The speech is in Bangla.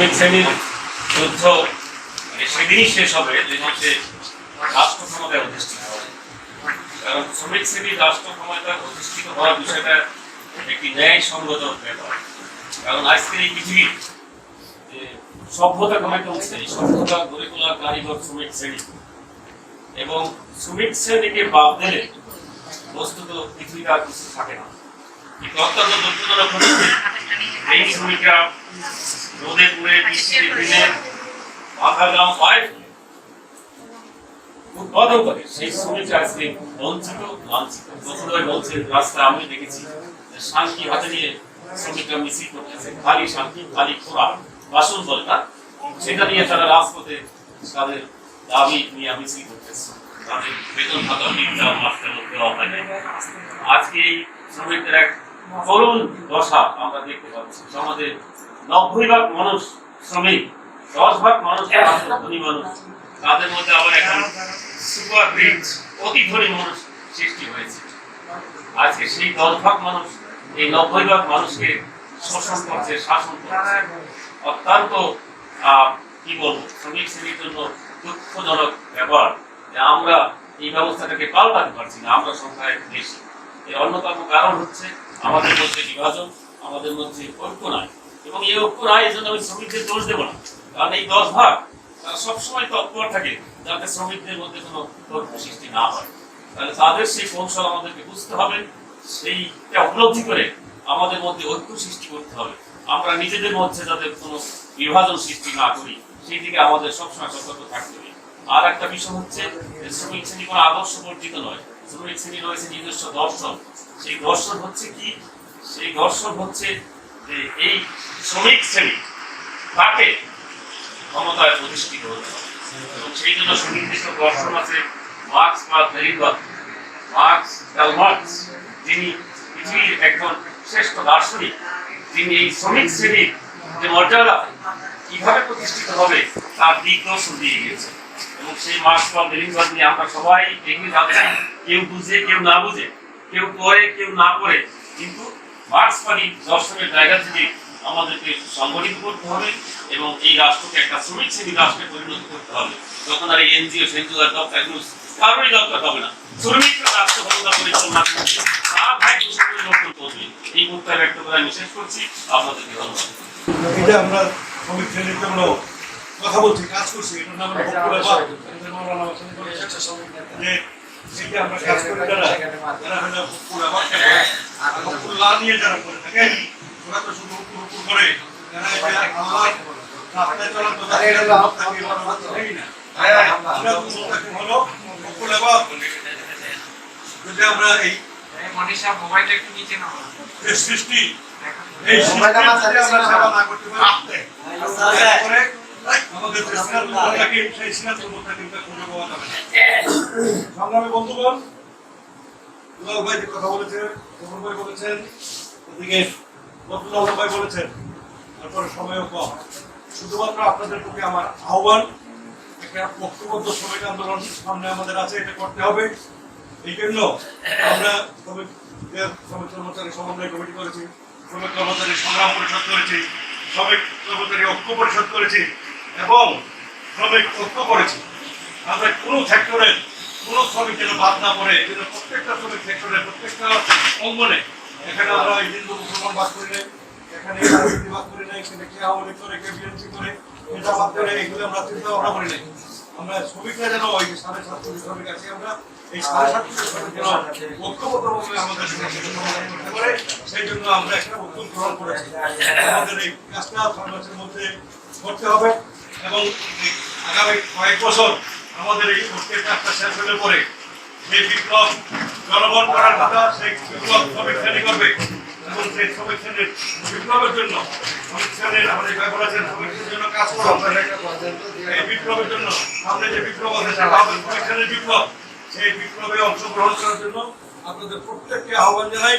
শ্রমিক শ্রেণীর যুদ্ধ সেদিনই শেষ হবে যেদিন সে রাষ্ট্র ক্ষমতায় অধিষ্ঠিত হবে। কারণ শ্রমিক শ্রেণীর রাষ্ট্র ক্ষমতায় অধিষ্ঠিত হওয়ার বিষয়টা একটি ন্যায়সঙ্গত ব্যাপার। কারণ আজকের এই পৃথিবীর যে সভ্যতা গড়ে তুলছে, এই সভ্যতা গড়ে তোলার কারিগর শ্রমিক শ্রেণী, এবং শ্রমিক শ্রেণীকে বাদ দিলে বস্তুত পৃথিবীতে আর কিছু থাকে না। কিন্তু অত্যন্ত দুঃখজনক হচ্ছে এই শ্রমিকরা রোদে পুড়ে বৃষ্টিতে ভিজে মাথা গাম পায়ে উৎপাদন করে সেই শ্রমিকরা আজকে বঞ্চিত লাঞ্ছিত। বছর বলছে রাস্তা আমি দেখেছি শান্তি হাতে নিয়ে শ্রমিকরা মিছিল করতেছে, খালি শান্তি খালি খোরা বাসন বলে না, সেটা নিয়ে তারা রাজপথে তাদের দাবি নিয়ে মিছিল করতেছে। তাদের বেতন ভাতা দেওয়া হয় না। আজকে এই শ্রমিকদের এক করুণ দশা আমরা দেখতে পাচ্ছি। সমাজে 90% মানুষ শ্রমিক, 10% মানুষ ধনী মানুষ, তাদের মধ্যে আবার এখন সুপার রিচ অতি ধনী মানুষ সৃষ্টি হয়েছে। আজকে সেই 10% মানুষ এই 90% মানুষকে শোষণ করছে, শাসন করছে। অত্যন্ত কি বলবো, শ্রমিক শ্রেণীর জন্য দুঃখজনক ব্যাপার যে আমরা এই ব্যবস্থাটাকে পাল্টাতে পারছি না। আমরা সংখ্যায় বেশি। এর অন্যতম কারণ হচ্ছে আমাদের মধ্যে বিভাজন, আমাদের মধ্যে ঐক্য নাই। এবং এই ঐক্য নাই, এই জন্য আমি শ্রমিকদের দোষ দেবো না। কারণ এই 10% তারা সবসময় তৎপর থাকে যাতে শ্রমিকদের মধ্যে কোনো ঐক্য সৃষ্টি না হয়। তাহলে তাদের সেই কৌশল আমাদেরকে বুঝতে হবে, সেইটা উপলব্ধি করে আমাদের মধ্যে ঐক্য সৃষ্টি করতে হবে। আমরা নিজেদের মধ্যে যাতে কোনো বিভাজন সৃষ্টি না করি সেই দিকে আমাদের সবসময় সতর্ক থাকতে হবে। আর একটা বিষয় হচ্ছে শ্রমিক শ্রেণী কোনো আদর্শ বর্জিত নয়। শ্রমিক শ্রেণী রয়েছে নিজস্ব দর্শন। সেই দর্শন হচ্ছে কি? সেই দর্শন হচ্ছে যে এই শ্রমিক শ্রেণী তাকে ক্ষমতায় প্রতিষ্ঠিত হতে হবে। এবং সেই জন্য সুনির্দিষ্ট দর্শন আছে মার্কস বা লেনিন, মার্কস কার্ল মার্কস, যিনি পৃথিবীর একজন শ্রেষ্ঠ দার্শনিক, তিনি এই শ্রমিক শ্রেণীর যে মর্যাদা কিভাবে প্রতিষ্ঠিত হবে তার দিক দর্শন দিয়ে গিয়েছে। এবং সেই মার্কস বা লেনিন নিয়ে আমরা সবাই এগিয়ে যাচ্ছি, কেউ বুঝে কেউ না বুঝে, কেউ পড়ে কেউ না পড়ে, কিন্তু মার্কসবাদী দর্শনের জায়গা থেকে আমাদেরকে সংগঠিত করতে হবে এবং এই রাষ্ট্রকে একটা শ্রমিক শ্রেণীর রাষ্ট্রে পরিণত করতে হবে। তখন আর এই এনজিও সেনজিও আর দরকার কারোরই দরকার হবে না। শ্রমিকরা রাষ্ট্র ক্ষমতা পরিচালনা করছে, তার ভাই পরিবর্তন করবে। এই মুহূর্তে ব্যক্ত করে আমি শেষ করছি। আপনাদেরকে ধন্যবাদ। এটা আমরা শ্রমিক শ্রেণীর জন্য কথা বলছি, কাজ করছি, এটার নাম আমরা কাজ করি। যারা হলো নিয়ে যারা করে থাকে, ওরা তো শুধু করে যদি আমরা এই মোবাইলটা একটু নিচে নাও সৃষ্টি এই সেবা না করতে পারি আমাদের সেই সিনাতনটা কিন্তু খুঁজে পাওয়া যাবে না। সংগ্রামী বন্ধুগণ, দুলাল ভাই যে কথা বলেছেন, তপন ভাই বলেছেন, ওদিকে বদরুল ভাই বলেছেন, তারপরে সময়ও কম। শুধুমাত্র আপনাদের প্রতি আমার আহ্বান, একটা ঐক্যবদ্ধ শ্রমিক আন্দোলন সামনে আমাদের আছে, এটা করতে হবে। এই জন্য আমরা শ্রমিক কর্মচারী সমন্বয় কমিটি করেছি, শ্রমিক কর্মচারী সংগ্রাম পরিষদ করেছি, শ্রমিক কর্মচারী ঐক্য পরিষদ করেছি এবং শ্রমিক ঐক্য করেছি। আমরা কোনো সেক্টরের কোনো শ্রমিক যেন বাদ না পড়ে, যেন প্রত্যেকটা শ্রমিক সেক্টরের প্রত্যেকটা অঙ্গনে, এখানে আমরা হিন্দু মুসলমান বাদ করি নাই, এখানে বাদ করি নাই, এখানে কে আওয়ামী লীগ করে, কে বিএনপি করে, এটা বাদ করে, এগুলো আমরা চিন্তা ভাবনা করি নাই। আমরা শ্রমিকরা যেন ওই 750 শ্রমিক আছে, আমরা এই 750 শ্রমিক যেন ঐক্যবদ্ধভাবে আমাদের সমাধান করতে পারে, সেই জন্য আমরা একটা উদ্যোগ গ্রহণ করেছি। আমাদের এই কাজটা 6 মাসের মধ্যে করতে হবে এবং আগামী কয়েক বছর আমাদের এই ঐক্যের কাজটা শেষ হলে পরে যে বিপ্লব জনগণ করার কথা, সেই বিপ্লব শ্রমিক শ্রেণী করবে এবং সেই শ্রমিক শ্রেণীর বিপ্লবের জন্য শ্রমিক শ্রেণীর আমাদের বলেছেন শ্রমিকদের জন্য কাজ করবো। এই বিপ্লবের জন্য সামনে যে বিপ্লব আছে সেটা হবে শ্রমিক শ্রেণীর বিপ্লব। সেই বিপ্লবে অংশগ্রহণ করার জন্য আপনাদের প্রত্যেককে আহ্বান জানাই।